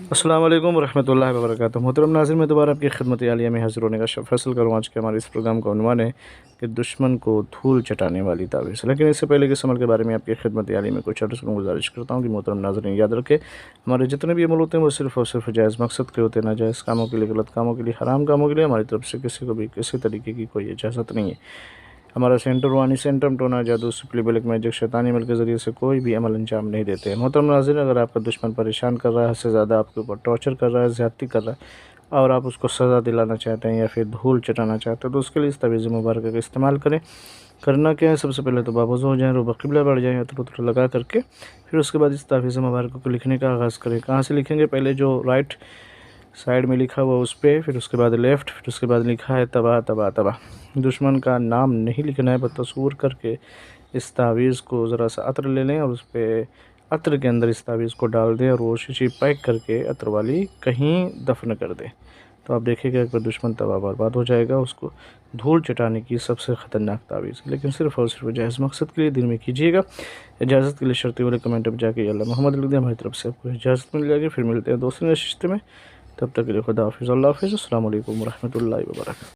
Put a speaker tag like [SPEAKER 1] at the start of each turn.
[SPEAKER 1] अस्सलाम वालेकुम रहमतुल्लाहि व बरकातुहू। मोहतरम नाज़रीन, मैं दोबारा आपकी खिदमत आलिया में हाज़िर होने का फैसल करूँ। आज के हमारे इस प्रोग्राम का उन्वान है कि दुश्मन को धूल चटाने वाली तावीज़। लेकिन इससे पहले कि इस अमल के बारे में आपकी खिदमत आलिया में कुछ अर्ज़ करूँ, गुजारिश करता हूँ कि मोहतरम नाज़रीन याद रखें, हमारे जितने भी अमल होते हैं वो सिर्फ़ और सिर्फ जायज़ मकसद के होते हैं। नाजायज़ कामों के लिए, गलत कामों के लिए, हराम कामों के लिए हमारी तरफ से किसी को भी किसी तरीके की कोई इजाज़त नहीं है। हमारा सेंटर रूहानी सेंटर टोना जादू सिपली ब्लैक मैजिक शैतानी अमल के ज़रिए से कोई भी अमल अंजाम नहीं देते हैं। मोहतरम नाज़रीन, अगर आपका दुश्मन परेशान कर रहा है, हद से ज़्यादा आपके ऊपर टॉर्चर कर रहा है, ज़्यादती कर रहा है और आप उसको सज़ा दिलाना चाहते हैं या फिर धूल चटाना चाहते हैं, तो उसके लिए इस तावीज़ मुबारक का इस्तेमाल करें। करना क्या है, सबसे पहले तो बावज़ू हो जाएँ, रुबा क़िबला बढ़ जाएँ, अतर लगा करके फिर उसके बाद इस तावीज़ मुबारक को लिखने का आगाज़ करें। कहाँ से लिखेंगे? पहले जो राइट साइड में लिखा हुआ उस पर, फिर उसके बाद लेफ़्ट, फिर उसके बाद लिखा है तबाह तबाह तबाह। दुश्मन का नाम नहीं लिखना है, बतस्वूर करके इस तावीज़ को ज़रा सा अत्र ले लें और उस पर अत्र के अंदर इस तावीज़ को डाल दें और वो शीशी पैक करके अत्र वाली कहीं दफन कर दें। तो आप देखिएगा कि दुश्मन तबाह बर्बाद हो जाएगा। उसको धूल चटाने की सबसे ख़तरनाक तावीज़, लेकिन सिर्फ़ और सिर्फ जायज़ मकसद के लिए दिन में कीजिएगा। इजाज़त के लिए शर्ती वाले कमेंट में जाके अल्लाह मोहम्मद लिख दें, हमारी तरफ से आपको इजाज़त मिल जाएगी। फिर मिलते हैं दोस्तों नशिस्त में, तब तक के लिए खुदा हाफ़िज़, अल्लाह हाफ़िज़, अस्सलामु अलैकुम व रहमतुल्लाहि व बरकातुहू।